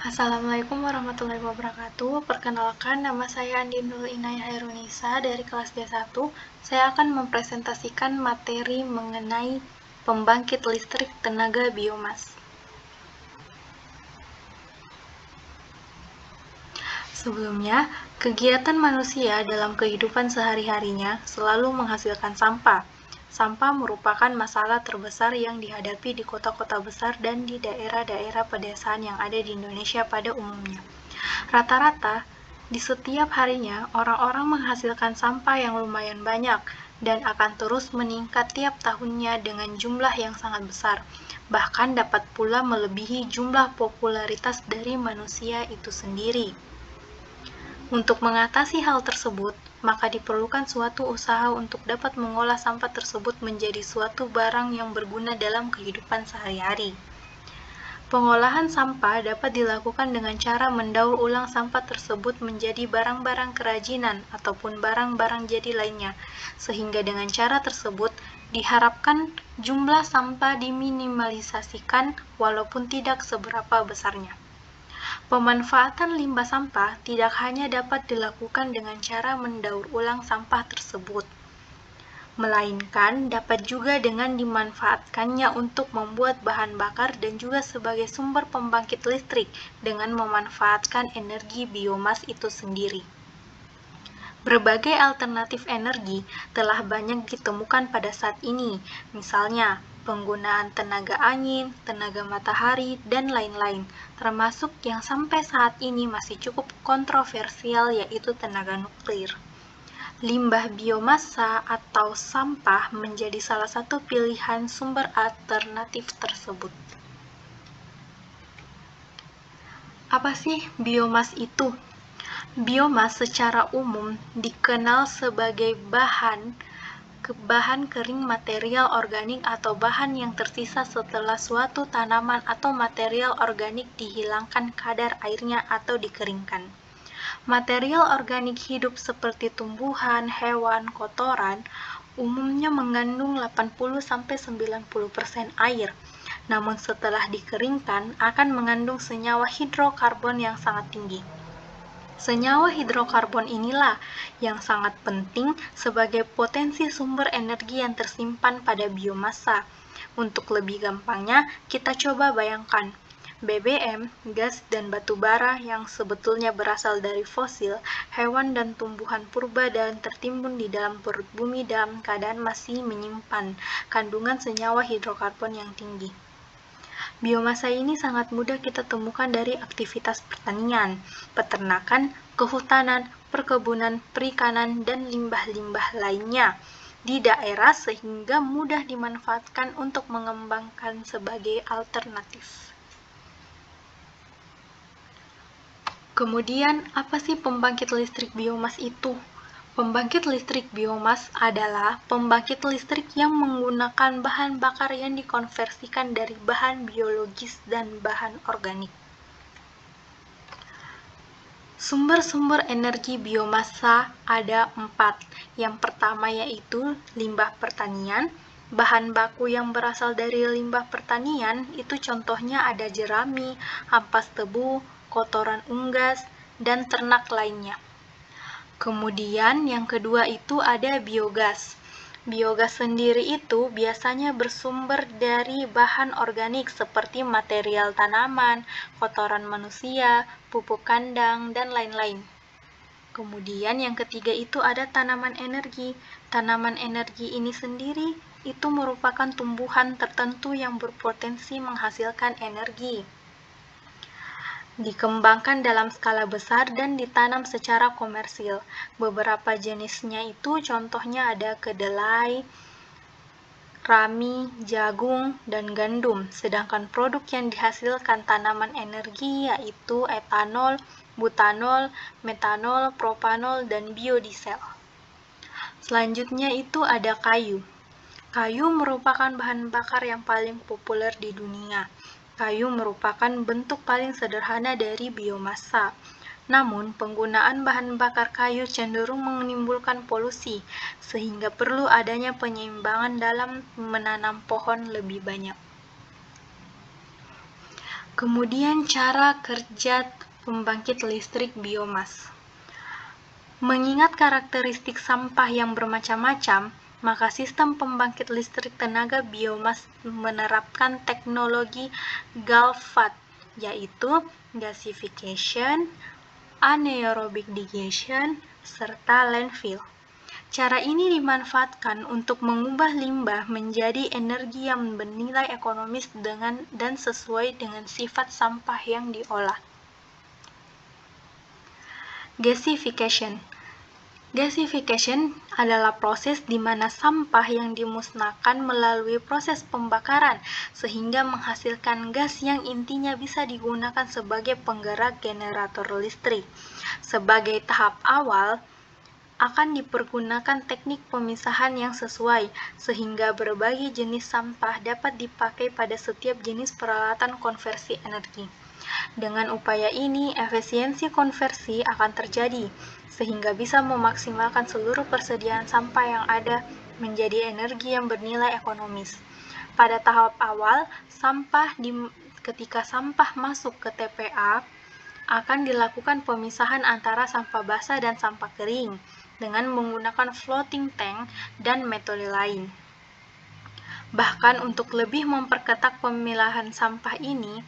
Assalamualaikum warahmatullahi wabarakatuh. Perkenalkan, nama saya Andi Nurul Inayah Hairunisa dari kelas D1. Saya akan mempresentasikan materi mengenai pembangkit listrik tenaga biomas. Sebelumnya, kegiatan manusia dalam kehidupan sehari-harinya selalu menghasilkan sampah. Sampah merupakan masalah terbesar yang dihadapi di kota-kota besar dan di daerah-daerah pedesaan yang ada di Indonesia pada umumnya. Rata-rata, di setiap harinya, orang-orang menghasilkan sampah yang lumayan banyak dan akan terus meningkat tiap tahunnya dengan jumlah yang sangat besar. Bahkan dapat pula melebihi jumlah popularitas dari manusia itu sendiri. Untuk mengatasi hal tersebut, maka diperlukan suatu usaha untuk dapat mengolah sampah tersebut menjadi suatu barang yang berguna dalam kehidupan sehari-hari. Pengolahan sampah dapat dilakukan dengan cara mendaur ulang sampah tersebut menjadi barang-barang kerajinan ataupun barang-barang jadi lainnya, sehingga dengan cara tersebut diharapkan jumlah sampah diminimalisasikan walaupun tidak seberapa besarnya. Pemanfaatan limbah sampah tidak hanya dapat dilakukan dengan cara mendaur ulang sampah tersebut, melainkan dapat juga dengan dimanfaatkannya untuk membuat bahan bakar dan juga sebagai sumber pembangkit listrik dengan memanfaatkan energi biomas itu sendiri. Berbagai alternatif energi telah banyak ditemukan pada saat ini, misalnya penggunaan tenaga angin, tenaga matahari, dan lain-lain, termasuk yang sampai saat ini masih cukup kontroversial yaitu tenaga nuklir. Limbah biomasa atau sampah menjadi salah satu pilihan sumber alternatif tersebut. Apa sih biomas itu? Biomas secara umum dikenal sebagai bahan kering material organik atau bahan yang tersisa setelah suatu tanaman atau material organik dihilangkan kadar airnya atau dikeringkan. Material organik hidup seperti tumbuhan, hewan, kotoran umumnya mengandung 80-90% air. Namun setelah dikeringkan akan mengandung senyawa hidrokarbon yang sangat tinggi. Senyawa hidrokarbon inilah yang sangat penting sebagai potensi sumber energi yang tersimpan pada biomasa. Untuk lebih gampangnya, kita coba bayangkan BBM, gas, dan batu bara yang sebetulnya berasal dari fosil, hewan dan tumbuhan purba dan tertimbun di dalam perut bumi dalam keadaan masih menyimpan kandungan senyawa hidrokarbon yang tinggi. Biomasa ini sangat mudah kita temukan dari aktivitas pertanian, peternakan, kehutanan, perkebunan, perikanan, dan limbah-limbah lainnya di daerah sehingga mudah dimanfaatkan untuk mengembangkan sebagai alternatif. Kemudian, apa sih pembangkit listrik biomas itu? Pembangkit listrik biomas adalah pembangkit listrik yang menggunakan bahan bakar yang dikonversikan dari bahan biologis dan bahan organik. Sumber-sumber energi biomasa ada 4. Yang pertama yaitu limbah pertanian. Bahan baku yang berasal dari limbah pertanian itu contohnya ada jerami, ampas tebu, kotoran unggas, dan ternak lainnya. Kemudian yang kedua itu ada biogas. Biogas sendiri itu biasanya bersumber dari bahan organik seperti material tanaman, kotoran manusia, pupuk kandang, dan lain-lain. Kemudian yang ketiga itu ada tanaman energi. Tanaman energi ini sendiri itu merupakan tumbuhan tertentu yang berpotensi menghasilkan energi. Dikembangkan dalam skala besar dan ditanam secara komersil. Beberapa jenisnya itu contohnya ada kedelai, rami, jagung, dan gandum. Sedangkan produk yang dihasilkan tanaman energi yaitu etanol, butanol, metanol, propanol, dan biodiesel. Selanjutnya itu ada kayu. Kayu merupakan bahan bakar yang paling populer di dunia. Kayu merupakan bentuk paling sederhana dari biomasa. Namun, penggunaan bahan bakar kayu cenderung menimbulkan polusi, sehingga perlu adanya penyeimbangan dalam menanam pohon lebih banyak. Kemudian cara kerja pembangkit listrik biomas. Mengingat karakteristik sampah yang bermacam-macam, maka sistem pembangkit listrik tenaga biomas menerapkan teknologi GALVAT, yaitu gasification, anaerobic digestion, serta landfill. Cara ini dimanfaatkan untuk mengubah limbah menjadi energi yang bernilai ekonomis dan sesuai dengan sifat sampah yang diolah. Gasification. Gasification adalah proses di mana sampah yang dimusnahkan melalui proses pembakaran sehingga menghasilkan gas yang intinya bisa digunakan sebagai penggerak generator listrik. Sebagai tahap awal, akan dipergunakan teknik pemisahan yang sesuai, sehingga berbagai jenis sampah dapat dipakai pada setiap jenis peralatan konversi energi. Dengan upaya ini, efisiensi konversi akan terjadi, sehingga bisa memaksimalkan seluruh persediaan sampah yang ada menjadi energi yang bernilai ekonomis. Pada tahap awal, ketika sampah masuk ke TPA, akan dilakukan pemisahan antara sampah basah dan sampah kering dengan menggunakan floating tank dan metode lain. Bahkan untuk lebih memperketat pemilahan sampah ini,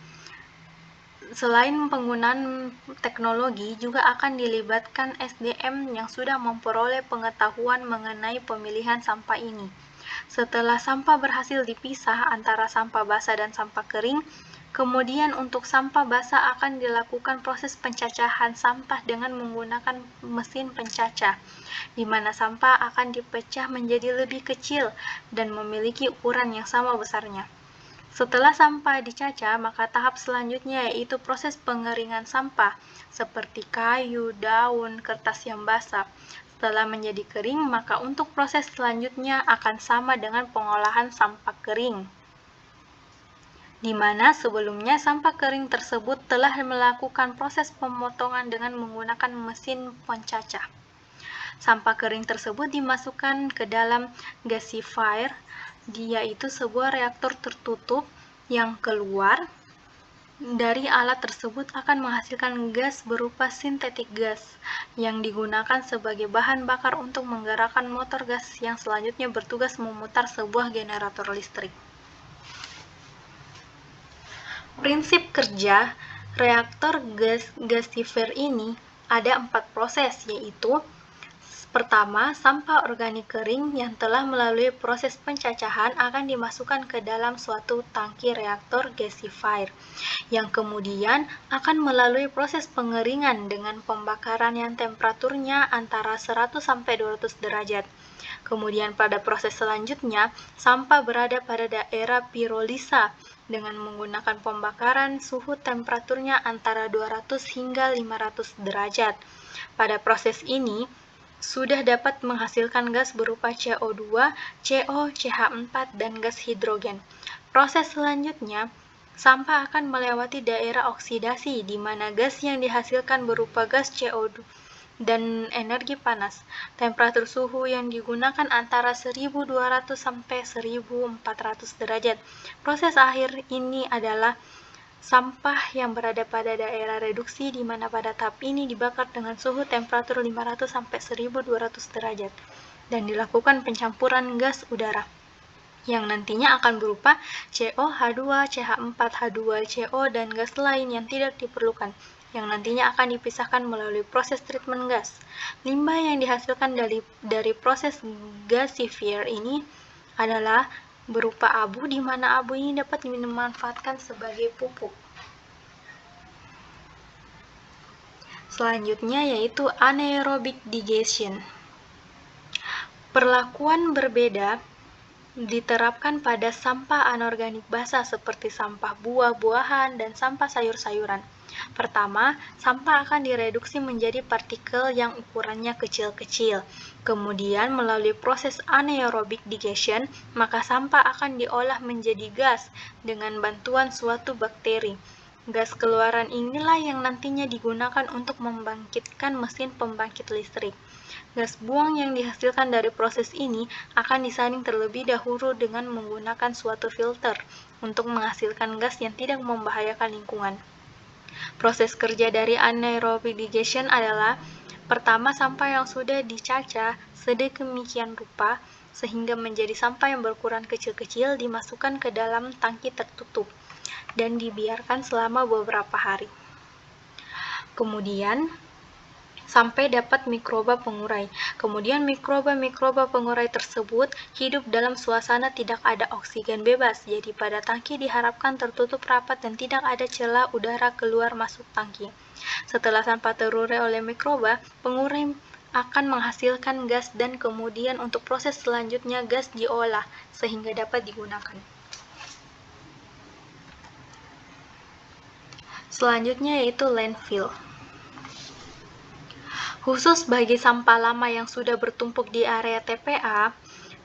selain penggunaan teknologi, juga akan dilibatkan SDM yang sudah memperoleh pengetahuan mengenai pemilihan sampah ini. Setelah sampah berhasil dipisah antara sampah basah dan sampah kering, kemudian untuk sampah basah akan dilakukan proses pencacahan sampah dengan menggunakan mesin pencacah, di mana sampah akan dipecah menjadi lebih kecil dan memiliki ukuran yang sama besarnya. Setelah sampah dicacah, maka tahap selanjutnya yaitu proses pengeringan sampah, seperti kayu, daun, kertas yang basah. Setelah menjadi kering, maka untuk proses selanjutnya akan sama dengan pengolahan sampah kering, di mana sebelumnya sampah kering tersebut telah melakukan proses pemotongan dengan menggunakan mesin pencacah. Sampah kering tersebut dimasukkan ke dalam gasifier, yaitu sebuah reaktor tertutup yang keluar dari alat tersebut akan menghasilkan gas berupa sintetik gas yang digunakan sebagai bahan bakar untuk menggerakkan motor gas yang selanjutnya bertugas memutar sebuah generator listrik. Prinsip kerja reaktor gasifier ini ada 4 proses, yaitu pertama, sampah organik kering yang telah melalui proses pencacahan akan dimasukkan ke dalam suatu tangki reaktor gasifier, yang kemudian akan melalui proses pengeringan dengan pembakaran yang temperaturnya antara 100-200 derajat. Kemudian pada proses selanjutnya, sampah berada pada daerah pirolisa dengan menggunakan pembakaran suhu temperaturnya antara 200 hingga 500 derajat. Pada proses ini, sudah dapat menghasilkan gas berupa CO2, CO, CH4, dan gas hidrogen. Proses selanjutnya, sampah akan melewati daerah oksidasi, di mana gas yang dihasilkan berupa gas CO2 dan energi panas. Temperatur suhu yang digunakan antara 1200 sampai 1400 derajat. Proses akhir ini adalah sampah yang berada pada daerah reduksi, di mana pada tahap ini dibakar dengan suhu temperatur 500 sampai 1200 derajat dan dilakukan pencampuran gas udara yang nantinya akan berupa CO, H2, CH4, H2CO, dan gas lain yang tidak diperlukan, yang nantinya akan dipisahkan melalui proses treatment gas. Limbah yang dihasilkan dari proses gasifier ini adalah berupa abu, di mana abu ini dapat dimanfaatkan sebagai pupuk. Selanjutnya yaitu anaerobic digestion. Perlakuan berbeda diterapkan pada sampah anorganik basah seperti sampah buah-buahan dan sampah sayur-sayuran. Pertama, sampah akan direduksi menjadi partikel yang ukurannya kecil-kecil. Kemudian melalui proses anaerobic digestion, maka sampah akan diolah menjadi gas dengan bantuan suatu bakteri. Gas keluaran inilah yang nantinya digunakan untuk membangkitkan mesin pembangkit listrik. Gas buang yang dihasilkan dari proses ini akan disaring terlebih dahulu dengan menggunakan suatu filter untuk menghasilkan gas yang tidak membahayakan lingkungan. Proses kerja dari anaerobic digestion adalah pertama, sampah yang sudah dicacah sedemikian rupa sehingga menjadi sampah yang berukuran kecil-kecil dimasukkan ke dalam tangki tertutup dan dibiarkan selama beberapa hari. Kemudian sampai dapat mikroba pengurai. Kemudian mikroba pengurai tersebut hidup dalam suasana tidak ada oksigen bebas. Jadi pada tangki diharapkan tertutup rapat dan tidak ada celah udara keluar masuk tangki. Setelah sampah terurai oleh mikroba, pengurai akan menghasilkan gas dan kemudian untuk proses selanjutnya gas diolah sehingga dapat digunakan. Selanjutnya yaitu landfill. Khusus bagi sampah lama yang sudah bertumpuk di area TPA,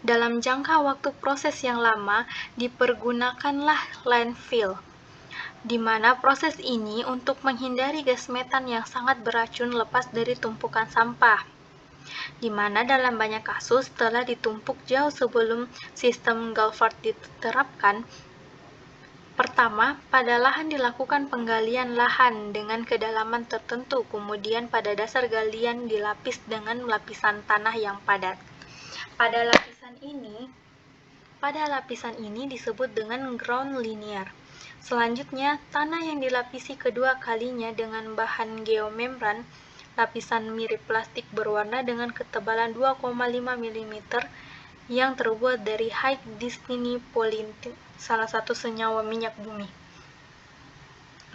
dalam jangka waktu proses yang lama dipergunakanlah landfill, di mana proses ini untuk menghindari gas metan yang sangat beracun lepas dari tumpukan sampah, di mana dalam banyak kasus telah ditumpuk jauh sebelum sistem Galford diterapkan. Pertama, pada lahan dilakukan penggalian lahan dengan kedalaman tertentu, kemudian pada dasar galian dilapis dengan lapisan tanah yang padat. Pada lapisan ini disebut dengan ground linear. Selanjutnya, tanah yang dilapisi kedua kalinya dengan bahan geomembran, lapisan mirip plastik berwarna dengan ketebalan 2,5 mm yang terbuat dari high density polyethylene, salah satu senyawa minyak bumi.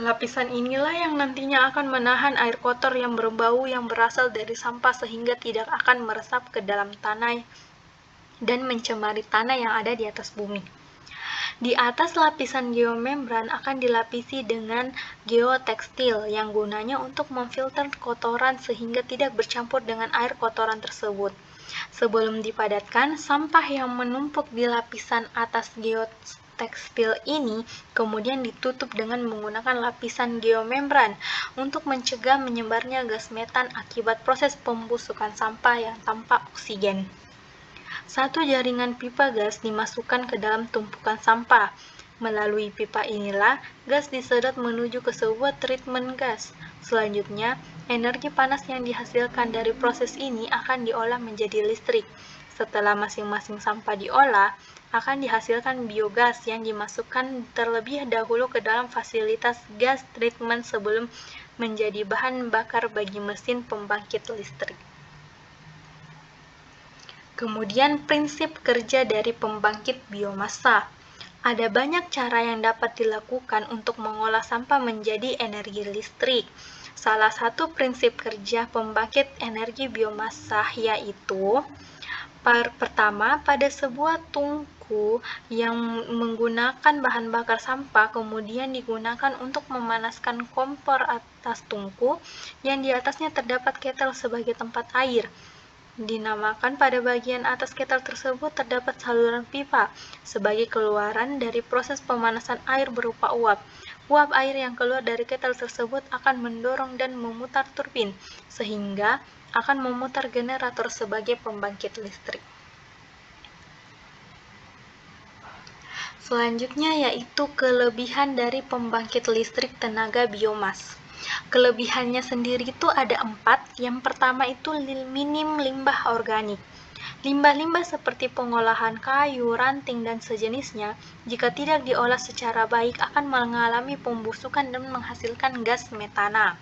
Lapisan inilah yang nantinya akan menahan air kotor yang berbau yang berasal dari sampah sehingga tidak akan meresap ke dalam tanah dan mencemari tanah yang ada di atas bumi. Di atas lapisan geomembran akan dilapisi dengan geotekstil yang gunanya untuk memfilter kotoran sehingga tidak bercampur dengan air kotoran tersebut. Sebelum dipadatkan, sampah yang menumpuk di lapisan atas geotekstil ini kemudian ditutup dengan menggunakan lapisan geomembran untuk mencegah menyebarnya gas metan akibat proses pembusukan sampah yang tanpa oksigen. Satu jaringan pipa gas dimasukkan ke dalam tumpukan sampah. Melalui pipa inilah gas disedot menuju ke sebuah treatment gas. Selanjutnya, energi panas yang dihasilkan dari proses ini akan diolah menjadi listrik. Setelah masing-masing sampah diolah, akan dihasilkan biogas yang dimasukkan terlebih dahulu ke dalam fasilitas gas treatment sebelum menjadi bahan bakar bagi mesin pembangkit listrik. Kemudian prinsip kerja dari pembangkit biomasa. Ada banyak cara yang dapat dilakukan untuk mengolah sampah menjadi energi listrik. Salah satu prinsip kerja pembangkit energi biomasa yaitu pertama, pada sebuah tungku yang menggunakan bahan bakar sampah kemudian digunakan untuk memanaskan kompor atas tungku yang di atasnya terdapat ketel sebagai tempat air. Dinamakan pada bagian atas ketel tersebut terdapat saluran pipa sebagai keluaran dari proses pemanasan air berupa uap. Uap air yang keluar dari ketel tersebut akan mendorong dan memutar turbin sehingga akan memutar generator sebagai pembangkit listrik. Selanjutnya yaitu kelebihan dari pembangkit listrik tenaga biomas. Kelebihannya sendiri itu ada 4. Yang pertama itu minim limbah organik. Limbah-limbah seperti pengolahan kayu, ranting, dan sejenisnya, jika tidak diolah secara baik akan mengalami pembusukan dan menghasilkan gas metana.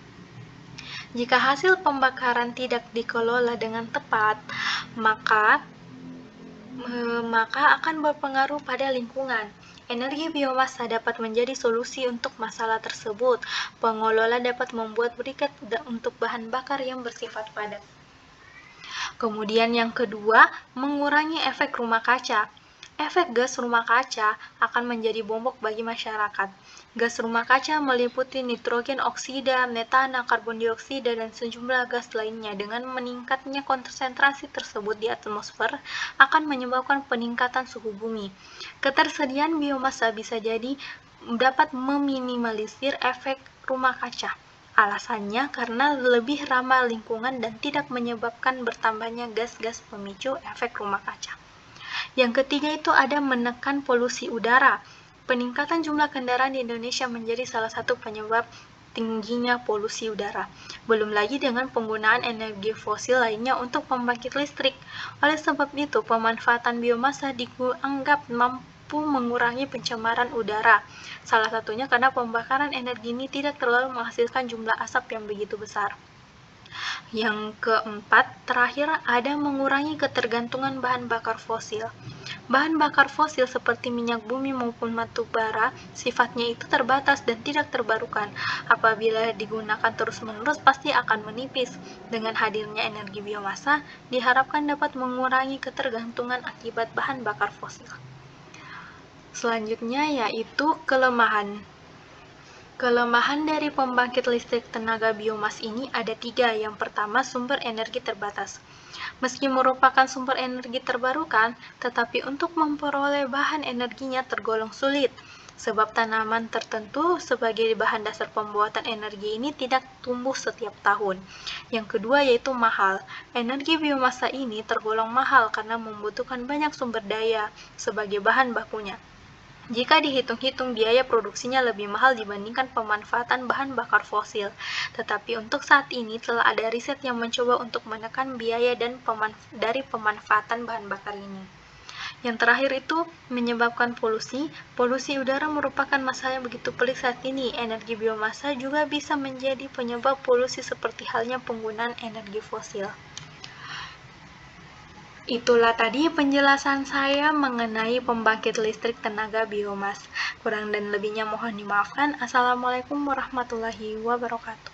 Jika hasil pembakaran tidak dikelola dengan tepat, maka akan berpengaruh pada lingkungan. Energi biomasa dapat menjadi solusi untuk masalah tersebut. Pengelola dapat membuat briket untuk bahan bakar yang bersifat padat. Kemudian yang kedua, mengurangi efek rumah kaca. Efek gas rumah kaca akan menjadi momok bagi masyarakat. Gas rumah kaca meliputi nitrogen oksida, metana, karbon dioksida, dan sejumlah gas lainnya. Dengan meningkatnya konsentrasi tersebut di atmosfer akan menyebabkan peningkatan suhu bumi. Ketersediaan biomasa bisa jadi dapat meminimalisir efek rumah kaca. Alasannya karena lebih ramah lingkungan dan tidak menyebabkan bertambahnya gas-gas pemicu efek rumah kaca. Yang ketiga itu ada menekan polusi udara. Peningkatan jumlah kendaraan di Indonesia menjadi salah satu penyebab tingginya polusi udara. Belum lagi dengan penggunaan energi fosil lainnya untuk pembangkit listrik. Oleh sebab itu, pemanfaatan biomasa dianggap mampu mengurangi pencemaran udara. Salah satunya karena pembakaran energi ini tidak terlalu menghasilkan jumlah asap yang begitu besar. Yang keempat, terakhir ada mengurangi ketergantungan bahan bakar fosil. Bahan bakar fosil seperti minyak bumi maupun batu bara sifatnya itu terbatas dan tidak terbarukan. Apabila digunakan terus-menerus pasti akan menipis. Dengan hadirnya energi biomasa, diharapkan dapat mengurangi ketergantungan akibat bahan bakar fosil. Selanjutnya yaitu kelemahan. Kelemahan dari pembangkit listrik tenaga biomas ini ada 3. Yang pertama, sumber energi terbatas. Meski merupakan sumber energi terbarukan, tetapi untuk memperoleh bahan energinya tergolong sulit, sebab tanaman tertentu sebagai bahan dasar pembuatan energi ini tidak tumbuh setiap tahun. Yang kedua yaitu mahal. Energi biomasa ini tergolong mahal karena membutuhkan banyak sumber daya sebagai bahan bakunya. Jika dihitung-hitung, biaya produksinya lebih mahal dibandingkan pemanfaatan bahan bakar fosil. Tetapi untuk saat ini telah ada riset yang mencoba untuk menekan biaya dari pemanfaatan bahan bakar ini. Yang terakhir itu menyebabkan polusi. Polusi udara merupakan masalah yang begitu pelik saat ini. Energi biomasa juga bisa menjadi penyebab polusi seperti halnya penggunaan energi fosil. Itulah tadi penjelasan saya mengenai pembangkit listrik tenaga biomas. Kurang dan lebihnya mohon dimaafkan. Assalamualaikum warahmatullahi wabarakatuh.